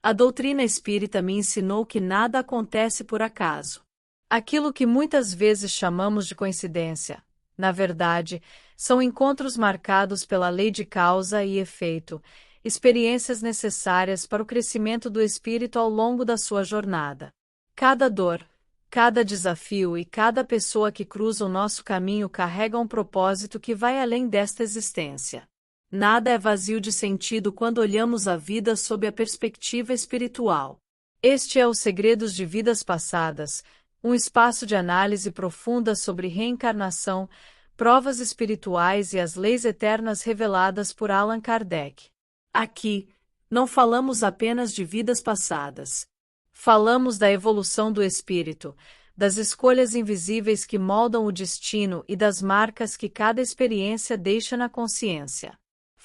A doutrina espírita me ensinou que nada acontece por acaso. Aquilo que muitas vezes chamamos de coincidência, na verdade, são encontros marcados pela lei de causa e efeito, experiências necessárias para o crescimento do espírito ao longo da sua jornada. Cada dor, cada desafio e cada pessoa que cruza o nosso caminho carrega um propósito que vai além desta existência. Nada é vazio de sentido quando olhamos a vida sob a perspectiva espiritual. Este é o Segredos de Vidas Passadas, um espaço de análise profunda sobre reencarnação, provas espirituais e as leis eternas reveladas por Allan Kardec. Aqui, não falamos apenas de vidas passadas. Falamos da evolução do espírito, das escolhas invisíveis que moldam o destino e das marcas que cada experiência deixa na consciência.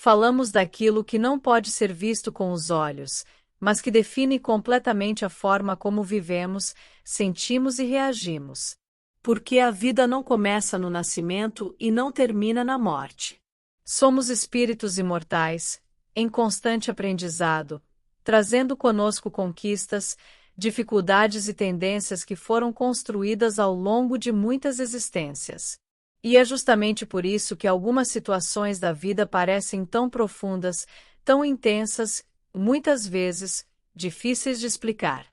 Falamos daquilo que não pode ser visto com os olhos, mas que define completamente a forma como vivemos, sentimos e reagimos. Porque a vida não começa no nascimento e não termina na morte. Somos espíritos imortais, em constante aprendizado, trazendo conosco conquistas, dificuldades e tendências que foram construídas ao longo de muitas existências. E é justamente por isso que algumas situações da vida parecem tão profundas, tão intensas, muitas vezes, difíceis de explicar.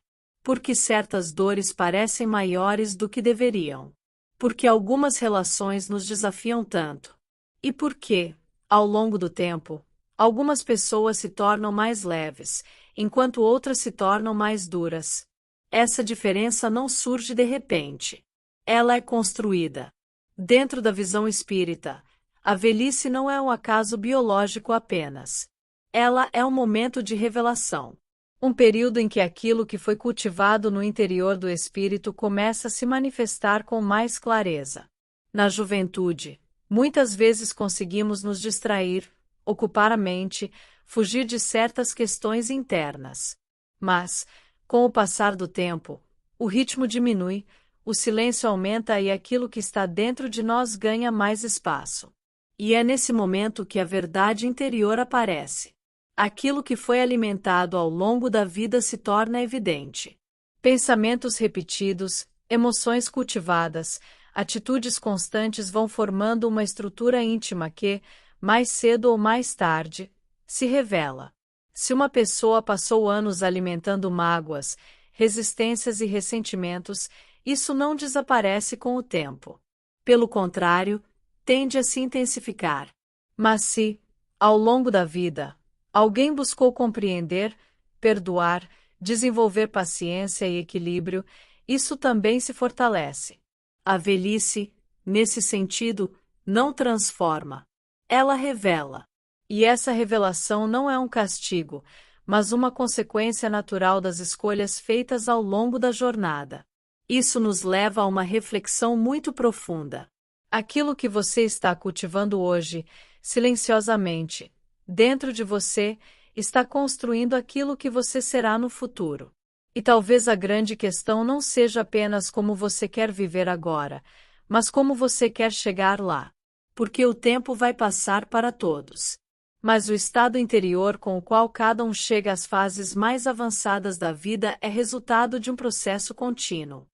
Porque certas dores parecem maiores do que deveriam. Porque algumas relações nos desafiam tanto. E porque, ao longo do tempo, algumas pessoas se tornam mais leves, enquanto outras se tornam mais duras. Essa diferença não surge de repente. Ela é construída. Dentro da visão espírita, a velhice não é um acaso biológico apenas. Ela é um momento de revelação. Um período em que aquilo que foi cultivado no interior do espírito começa a se manifestar com mais clareza. Na juventude, muitas vezes conseguimos nos distrair, ocupar a mente, fugir de certas questões internas. Mas, com o passar do tempo, o ritmo diminui, o silêncio aumenta e aquilo que está dentro de nós ganha mais espaço. E é nesse momento que a verdade interior aparece. Aquilo que foi alimentado ao longo da vida se torna evidente. Pensamentos repetidos, emoções cultivadas, atitudes constantes vão formando uma estrutura íntima que, mais cedo ou mais tarde, se revela. Se uma pessoa passou anos alimentando mágoas, resistências e ressentimentos, isso não desaparece com o tempo. Pelo contrário, tende a se intensificar. Mas se, ao longo da vida, alguém buscou compreender, perdoar, desenvolver paciência e equilíbrio, isso também se fortalece. A velhice, nesse sentido, não transforma. Ela revela. E essa revelação não é um castigo, mas uma consequência natural das escolhas feitas ao longo da jornada. Isso nos leva a uma reflexão muito profunda. Aquilo que você está cultivando hoje, silenciosamente, dentro de você, está construindo aquilo que você será no futuro. E talvez a grande questão não seja apenas como você quer viver agora, mas como você quer chegar lá. Porque o tempo vai passar para todos. Mas o estado interior com o qual cada um chega às fases mais avançadas da vida é resultado de um processo contínuo.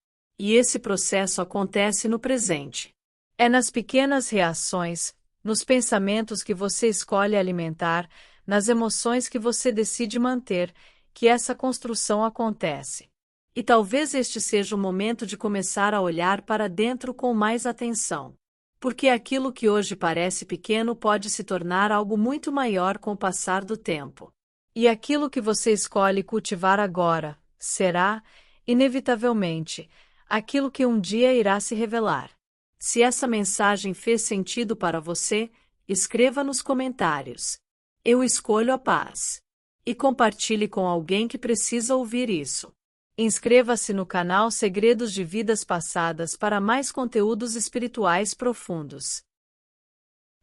E esse processo acontece no presente. É nas pequenas reações, nos pensamentos que você escolhe alimentar, nas emoções que você decide manter, que essa construção acontece. E talvez este seja o momento de começar a olhar para dentro com mais atenção. Porque aquilo que hoje parece pequeno pode se tornar algo muito maior com o passar do tempo. E aquilo que você escolhe cultivar agora, será, inevitavelmente, aquilo que um dia irá se revelar. Se essa mensagem fez sentido para você, escreva nos comentários. Eu escolho a paz. E compartilhe com alguém que precisa ouvir isso. Inscreva-se no canal Segredos de Vidas Passadas para mais conteúdos espirituais profundos.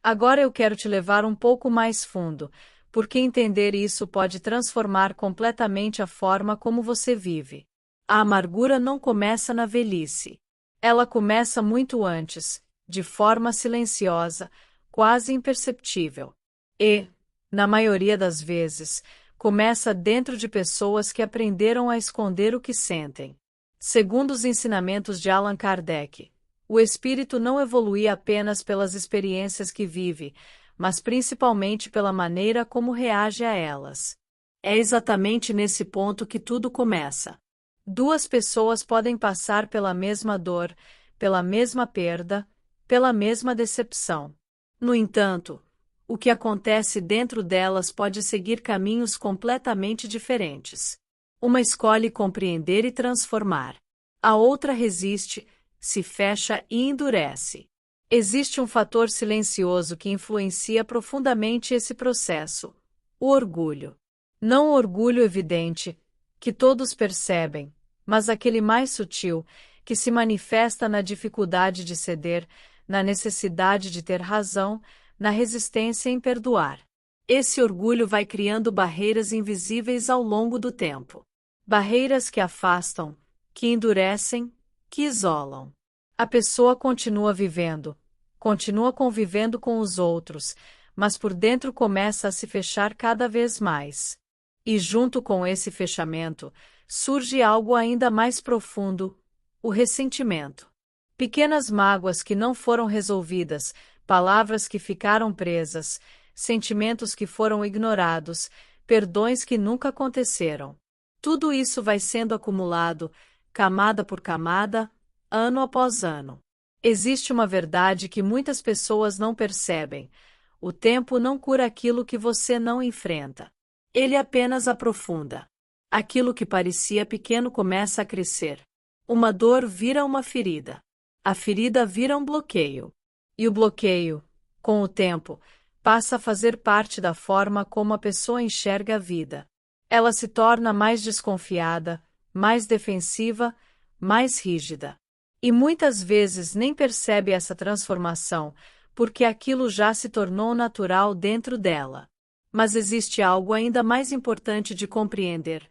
Agora eu quero te levar um pouco mais fundo, porque entender isso pode transformar completamente a forma como você vive. A amargura não começa na velhice. Ela começa muito antes, de forma silenciosa, quase imperceptível. E, na maioria das vezes, começa dentro de pessoas que aprenderam a esconder o que sentem. Segundo os ensinamentos de Allan Kardec, o espírito não evolui apenas pelas experiências que vive, mas principalmente pela maneira como reage a elas. É exatamente nesse ponto que tudo começa. Duas pessoas podem passar pela mesma dor, pela mesma perda, pela mesma decepção. No entanto, o que acontece dentro delas pode seguir caminhos completamente diferentes. Uma escolhe compreender e transformar. A outra resiste, se fecha e endurece. Existe um fator silencioso que influencia profundamente esse processo: o orgulho. Não o orgulho evidente, que todos percebem, mas aquele mais sutil, que se manifesta na dificuldade de ceder, na necessidade de ter razão, na resistência em perdoar. Esse orgulho vai criando barreiras invisíveis ao longo do tempo. Barreiras que afastam, que endurecem, que isolam. A pessoa continua vivendo, continua convivendo com os outros, mas por dentro começa a se fechar cada vez mais. E junto com esse fechamento, surge algo ainda mais profundo: o ressentimento. Pequenas mágoas que não foram resolvidas, palavras que ficaram presas, sentimentos que foram ignorados, perdões que nunca aconteceram. Tudo isso vai sendo acumulado, camada por camada, ano após ano. Existe uma verdade que muitas pessoas não percebem: o tempo não cura aquilo que você não enfrenta. Ele apenas aprofunda. Aquilo que parecia pequeno começa a crescer. Uma dor vira uma ferida. A ferida vira um bloqueio. E o bloqueio, com o tempo, passa a fazer parte da forma como a pessoa enxerga a vida. Ela se torna mais desconfiada, mais defensiva, mais rígida. E muitas vezes nem percebe essa transformação, porque aquilo já se tornou natural dentro dela. Mas existe algo ainda mais importante de compreender: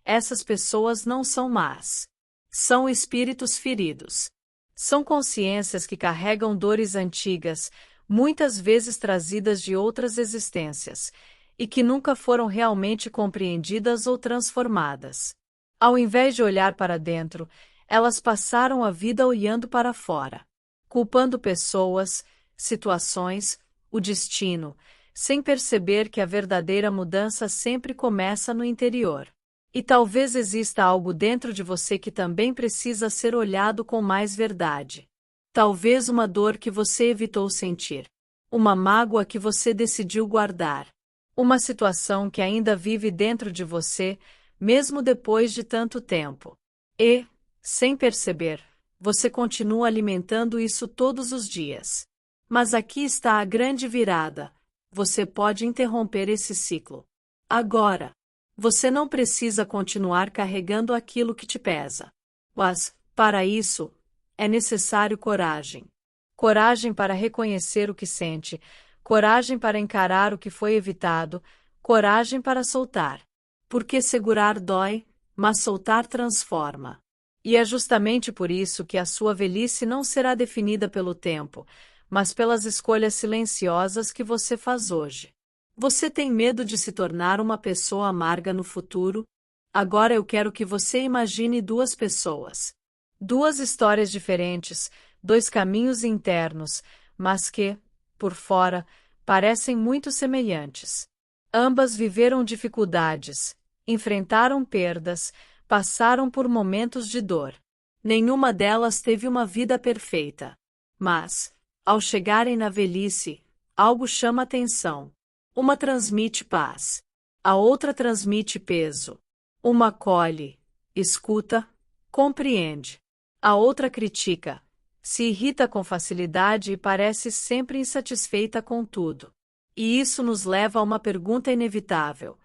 essas pessoas não são más. São espíritos feridos. São consciências que carregam dores antigas, muitas vezes trazidas de outras existências, e que nunca foram realmente compreendidas ou transformadas. Ao invés de olhar para dentro, elas passaram a vida olhando para fora, culpando pessoas, situações, o destino, sem perceber que a verdadeira mudança sempre começa no interior. E talvez exista algo dentro de você que também precisa ser olhado com mais verdade. Talvez uma dor que você evitou sentir. Uma mágoa que você decidiu guardar. Uma situação que ainda vive dentro de você, mesmo depois de tanto tempo. E, sem perceber, você continua alimentando isso todos os dias. Mas aqui está a grande virada: você pode interromper esse ciclo. Agora. Você não precisa continuar carregando aquilo que te pesa. Mas, para isso, é necessário coragem. Coragem para reconhecer o que sente, coragem para encarar o que foi evitado, coragem para soltar. Porque segurar dói, mas soltar transforma. E é justamente por isso que a sua velhice não será definida pelo tempo, mas pelas escolhas silenciosas que você faz hoje. Você tem medo de se tornar uma pessoa amarga no futuro? Agora eu quero que você imagine duas pessoas. Duas histórias diferentes, dois caminhos internos, mas que, por fora, parecem muito semelhantes. Ambas viveram dificuldades, enfrentaram perdas, passaram por momentos de dor. Nenhuma delas teve uma vida perfeita. Mas, ao chegarem na velhice, algo chama atenção. Uma transmite paz. A outra transmite peso. Uma acolhe, escuta, compreende. A outra critica, se irrita com facilidade e parece sempre insatisfeita com tudo. E isso nos leva a uma pergunta inevitável: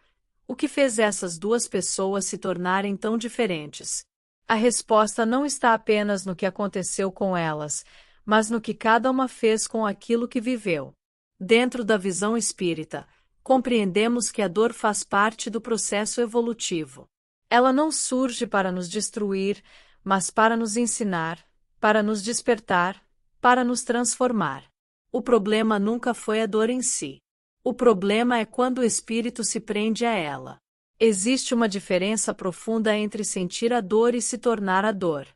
o que fez essas duas pessoas se tornarem tão diferentes? A resposta não está apenas no que aconteceu com elas, mas no que cada uma fez com aquilo que viveu. Dentro da visão espírita, compreendemos que a dor faz parte do processo evolutivo. Ela não surge para nos destruir, mas para nos ensinar, para nos despertar, para nos transformar. O problema nunca foi a dor em si. O problema é quando o espírito se prende a ela. Existe uma diferença profunda entre sentir a dor e se tornar a dor.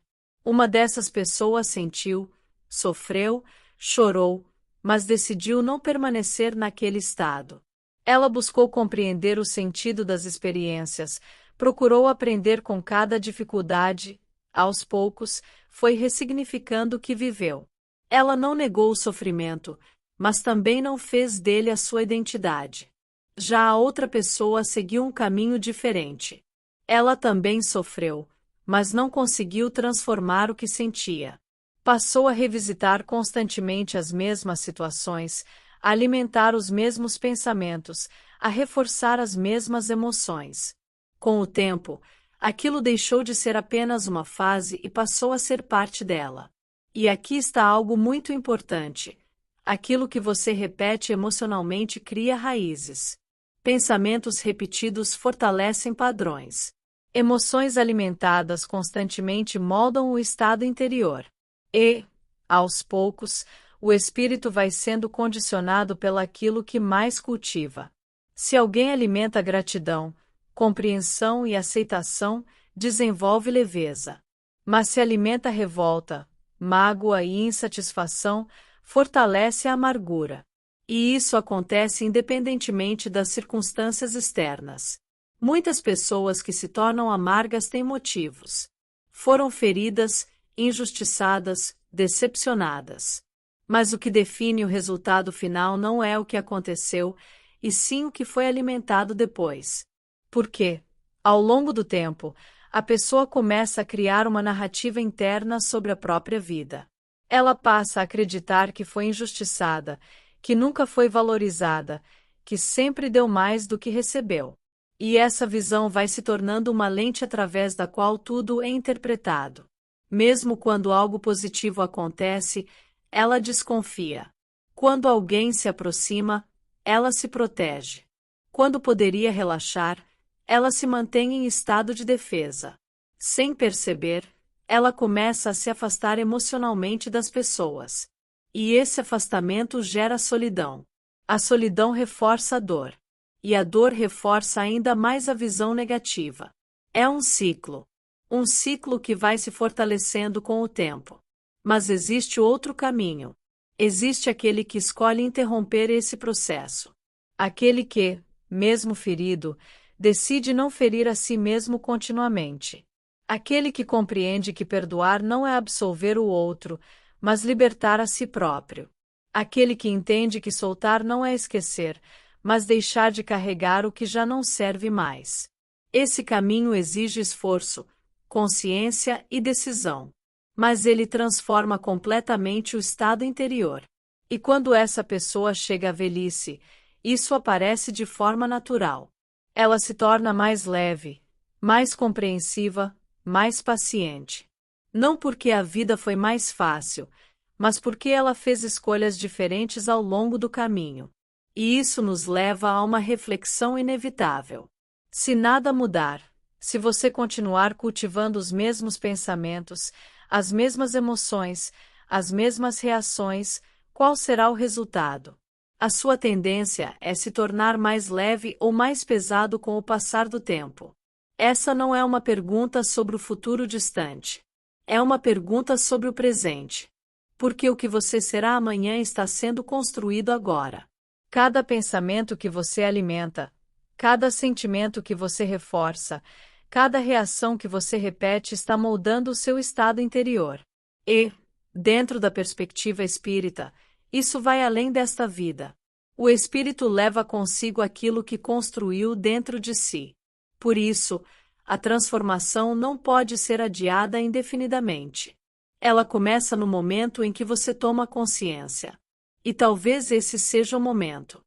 Uma dessas pessoas sentiu, sofreu, chorou, mas decidiu não permanecer naquele estado. Ela buscou compreender o sentido das experiências, procurou aprender com cada dificuldade, aos poucos, foi ressignificando o que viveu. Ela não negou o sofrimento, mas também não fez dele a sua identidade. Já a outra pessoa seguiu um caminho diferente. Ela também sofreu, mas não conseguiu transformar o que sentia. Passou a revisitar constantemente as mesmas situações, a alimentar os mesmos pensamentos, a reforçar as mesmas emoções. Com o tempo, aquilo deixou de ser apenas uma fase e passou a ser parte dela. E aqui está algo muito importante. Aquilo que você repete emocionalmente cria raízes. Pensamentos repetidos fortalecem padrões. Emoções alimentadas constantemente moldam o estado interior. E, aos poucos, o espírito vai sendo condicionado pelaquilo que mais cultiva. Se alguém alimenta gratidão, compreensão e aceitação, desenvolve leveza. Mas se alimenta revolta, mágoa e insatisfação, fortalece a amargura. E isso acontece independentemente das circunstâncias externas. Muitas pessoas que se tornam amargas têm motivos. Foram feridas, injustiçadas, decepcionadas. Mas o que define o resultado final não é o que aconteceu, e sim o que foi alimentado depois. Porque, ao longo do tempo, a pessoa começa a criar uma narrativa interna sobre a própria vida. Ela passa a acreditar que foi injustiçada, que nunca foi valorizada, que sempre deu mais do que recebeu. E essa visão vai se tornando uma lente através da qual tudo é interpretado. Mesmo quando algo positivo acontece, ela desconfia. Quando alguém se aproxima, ela se protege. Quando poderia relaxar, ela se mantém em estado de defesa. Sem perceber, ela começa a se afastar emocionalmente das pessoas. E esse afastamento gera solidão. A solidão reforça a dor. E a dor reforça ainda mais a visão negativa. É um ciclo. Um ciclo que vai se fortalecendo com o tempo. Mas existe outro caminho. Existe aquele que escolhe interromper esse processo. Aquele que, mesmo ferido, decide não ferir a si mesmo continuamente. Aquele que compreende que perdoar não é absolver o outro, mas libertar a si próprio. Aquele que entende que soltar não é esquecer, mas deixar de carregar o que já não serve mais. Esse caminho exige esforço, consciência e decisão. Mas ele transforma completamente o estado interior. E quando essa pessoa chega à velhice, isso aparece de forma natural. Ela se torna mais leve, mais compreensiva, mais paciente. Não porque a vida foi mais fácil, mas porque ela fez escolhas diferentes ao longo do caminho. E isso nos leva a uma reflexão inevitável. Se nada mudar, se você continuar cultivando os mesmos pensamentos, as mesmas emoções, as mesmas reações, qual será o resultado? A sua tendência é se tornar mais leve ou mais pesado com o passar do tempo. Essa não é uma pergunta sobre o futuro distante. É uma pergunta sobre o presente. Porque o que você será amanhã está sendo construído agora. Cada pensamento que você alimenta, cada sentimento que você reforça, cada reação que você repete está moldando o seu estado interior. E, dentro da perspectiva espírita, isso vai além desta vida. O espírito leva consigo aquilo que construiu dentro de si. Por isso, a transformação não pode ser adiada indefinidamente. Ela começa no momento em que você toma consciência. E talvez esse seja o momento.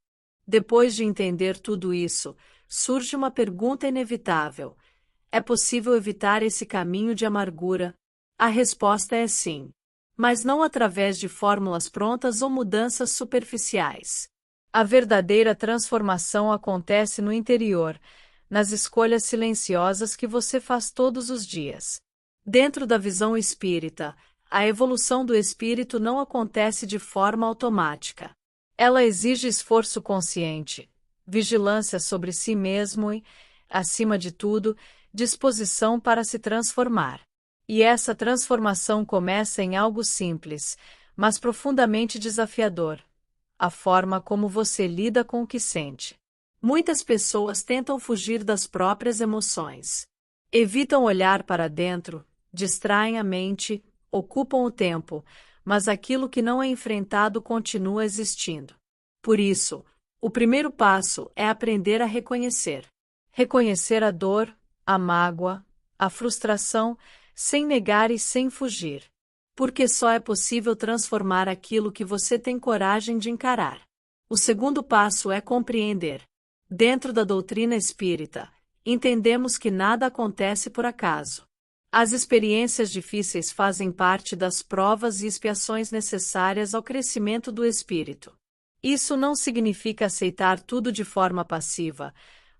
Depois de entender tudo isso, surge uma pergunta inevitável. É possível evitar esse caminho de amargura? A resposta é sim. Mas não através de fórmulas prontas ou mudanças superficiais. A verdadeira transformação acontece no interior, nas escolhas silenciosas que você faz todos os dias. Dentro da visão espírita, a evolução do espírito não acontece de forma automática. Ela exige esforço consciente, vigilância sobre si mesmo e, acima de tudo, disposição para se transformar. E essa transformação começa em algo simples, mas profundamente desafiador: a forma como você lida com o que sente. Muitas pessoas tentam fugir das próprias emoções. Evitam olhar para dentro, distraem a mente, ocupam o tempo, mas aquilo que não é enfrentado continua existindo. Por isso, o primeiro passo é aprender a reconhecer. Reconhecer a dor, a mágoa, a frustração, sem negar e sem fugir. Porque só é possível transformar aquilo que você tem coragem de encarar. O segundo passo é compreender. Dentro da doutrina espírita, entendemos que nada acontece por acaso. As experiências difíceis fazem parte das provas e expiações necessárias ao crescimento do espírito. Isso não significa aceitar tudo de forma passiva,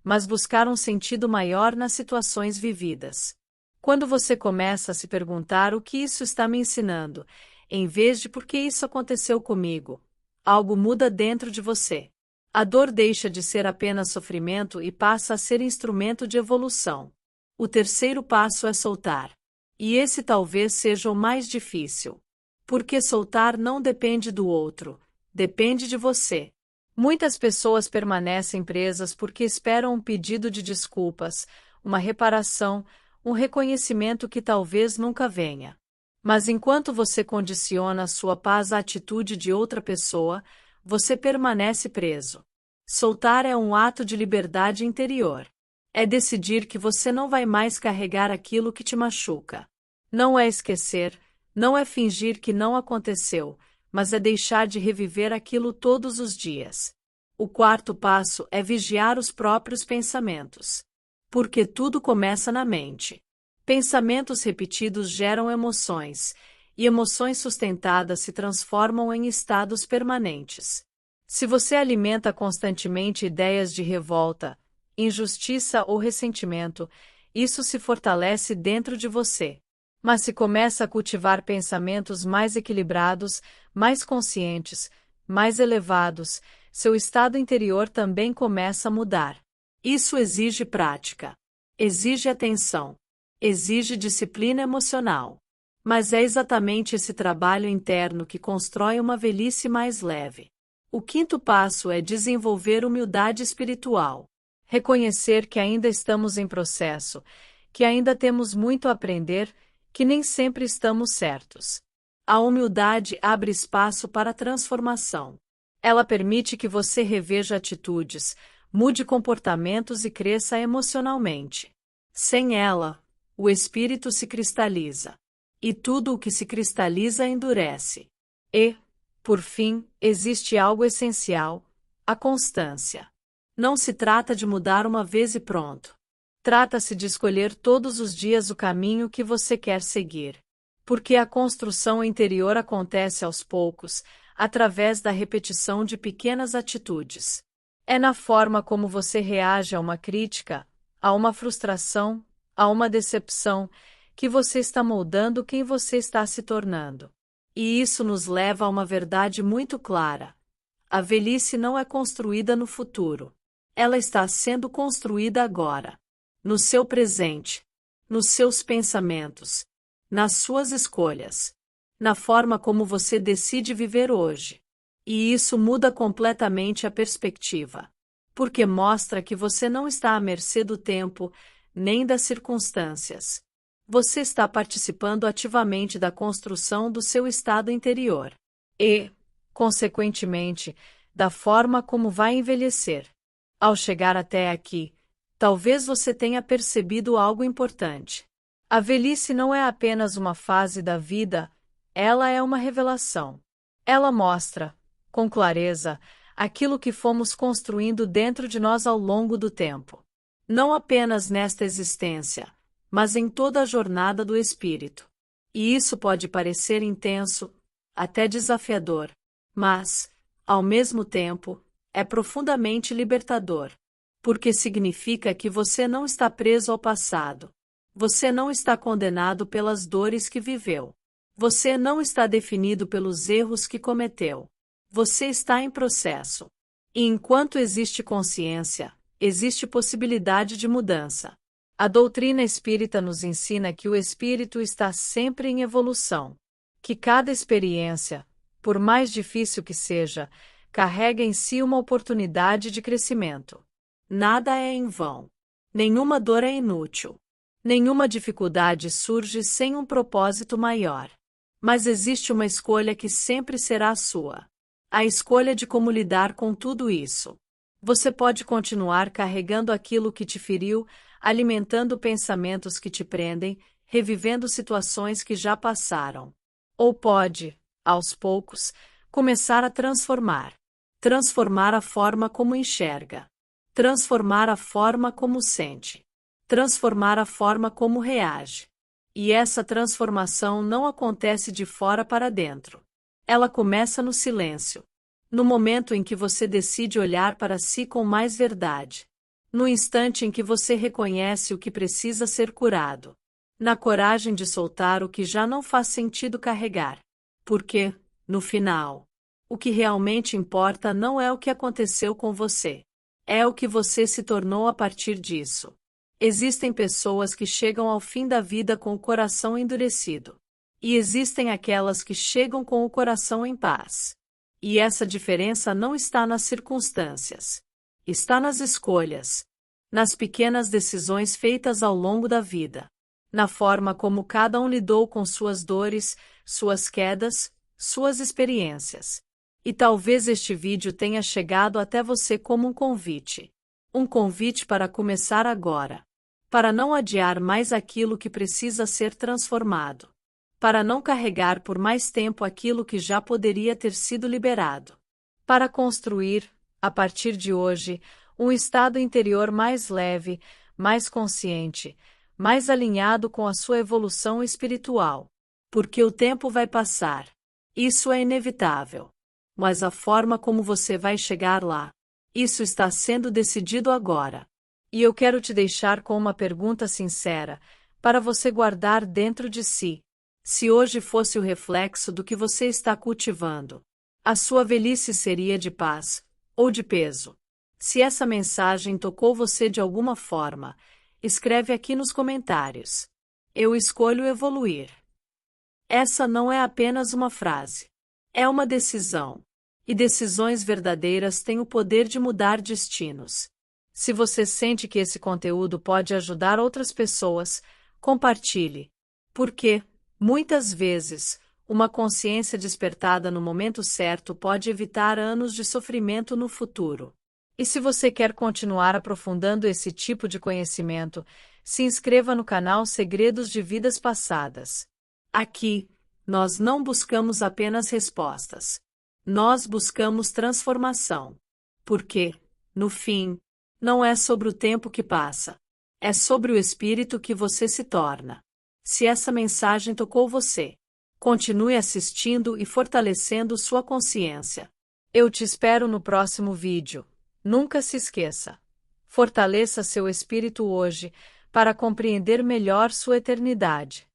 mas buscar um sentido maior nas situações vividas. Quando você começa a se perguntar o que isso está me ensinando, em vez de por que isso aconteceu comigo, algo muda dentro de você. A dor deixa de ser apenas sofrimento e passa a ser instrumento de evolução. O terceiro passo é soltar. E esse talvez seja o mais difícil. Porque soltar não depende do outro, depende de você. Muitas pessoas permanecem presas porque esperam um pedido de desculpas, uma reparação, um reconhecimento que talvez nunca venha. Mas enquanto você condiciona a sua paz à atitude de outra pessoa, você permanece preso. Soltar é um ato de liberdade interior. É decidir que você não vai mais carregar aquilo que te machuca. Não é esquecer, não é fingir que não aconteceu, mas é deixar de reviver aquilo todos os dias. O quarto passo é vigiar os próprios pensamentos. Porque tudo começa na mente. Pensamentos repetidos geram emoções, e emoções sustentadas se transformam em estados permanentes. Se você alimenta constantemente ideias de revolta, injustiça ou ressentimento, isso se fortalece dentro de você. Mas se começa a cultivar pensamentos mais equilibrados, mais conscientes, mais elevados, seu estado interior também começa a mudar. Isso exige prática. Exige atenção. Exige disciplina emocional. Mas é exatamente esse trabalho interno que constrói uma velhice mais leve. O quinto passo é desenvolver humildade espiritual. Reconhecer que ainda estamos em processo, que ainda temos muito a aprender, que nem sempre estamos certos. A humildade abre espaço para a transformação. Ela permite que você reveja atitudes, mude comportamentos e cresça emocionalmente. Sem ela, o espírito se cristaliza. E tudo o que se cristaliza endurece. E, por fim, existe algo essencial: a constância. Não se trata de mudar uma vez e pronto. Trata-se de escolher todos os dias o caminho que você quer seguir. Porque a construção interior acontece aos poucos, através da repetição de pequenas atitudes. É na forma como você reage a uma crítica, a uma frustração, a uma decepção, que você está moldando quem você está se tornando. E isso nos leva a uma verdade muito clara. A velhice não é construída no futuro. Ela está sendo construída agora. No seu presente. Nos seus pensamentos. Nas suas escolhas. Na forma como você decide viver hoje. E isso muda completamente a perspectiva. Porque mostra que você não está à mercê do tempo, nem das circunstâncias. Você está participando ativamente da construção do seu estado interior. E, consequentemente, da forma como vai envelhecer. Ao chegar até aqui, talvez você tenha percebido algo importante. A velhice não é apenas uma fase da vida, ela é uma revelação. Ela mostra, com clareza, aquilo que fomos construindo dentro de nós ao longo do tempo. Não apenas nesta existência, mas em toda a jornada do espírito. E isso pode parecer intenso, até desafiador, mas, ao mesmo tempo, é profundamente libertador. Porque significa que você não está preso ao passado. Você não está condenado pelas dores que viveu. Você não está definido pelos erros que cometeu. Você está em processo. E enquanto existe consciência, existe possibilidade de mudança. A doutrina espírita nos ensina que o espírito está sempre em evolução, que cada experiência, por mais difícil que seja, carrega em si uma oportunidade de crescimento. Nada é em vão. Nenhuma dor é inútil. Nenhuma dificuldade surge sem um propósito maior. Mas existe uma escolha que sempre será sua. A escolha de como lidar com tudo isso. Você pode continuar carregando aquilo que te feriu, alimentando pensamentos que te prendem, revivendo situações que já passaram. Ou pode, aos poucos, começar a transformar. Transformar a forma como enxerga. Transformar a forma como sente. Transformar a forma como reage. E essa transformação não acontece de fora para dentro. Ela começa no silêncio. No momento em que você decide olhar para si com mais verdade. No instante em que você reconhece o que precisa ser curado. Na coragem de soltar o que já não faz sentido carregar. Porque, no final, o que realmente importa não é o que aconteceu com você. É o que você se tornou a partir disso. Existem pessoas que chegam ao fim da vida com o coração endurecido. E existem aquelas que chegam com o coração em paz. E essa diferença não está nas circunstâncias. Está nas escolhas. Nas pequenas decisões feitas ao longo da vida. Na forma como cada um lidou com suas dores, suas quedas, suas experiências. E talvez este vídeo tenha chegado até você como um convite. Um convite para começar agora. Para não adiar mais aquilo que precisa ser transformado. Para não carregar por mais tempo aquilo que já poderia ter sido liberado. Para construir, a partir de hoje, um estado interior mais leve, mais consciente, mais alinhado com a sua evolução espiritual. Porque o tempo vai passar. Isso é inevitável. Mas a forma como você vai chegar lá, isso está sendo decidido agora. E eu quero te deixar com uma pergunta sincera, para você guardar dentro de si. Se hoje fosse o reflexo do que você está cultivando, a sua velhice seria de paz, ou de peso? Se essa mensagem tocou você de alguma forma, escreve aqui nos comentários. Eu escolho evoluir. Essa não é apenas uma frase. É uma decisão. E decisões verdadeiras têm o poder de mudar destinos. Se você sente que esse conteúdo pode ajudar outras pessoas, compartilhe. Porque, muitas vezes, uma consciência despertada no momento certo pode evitar anos de sofrimento no futuro. E se você quer continuar aprofundando esse tipo de conhecimento, se inscreva no canal Segredos de Vidas Passadas. Aqui, nós não buscamos apenas respostas. Nós buscamos transformação. Porque, no fim, não é sobre o tempo que passa. É sobre o espírito que você se torna. Se essa mensagem tocou você, continue assistindo e fortalecendo sua consciência. Eu te espero no próximo vídeo. Nunca se esqueça. Fortaleça seu espírito hoje, para compreender melhor sua eternidade.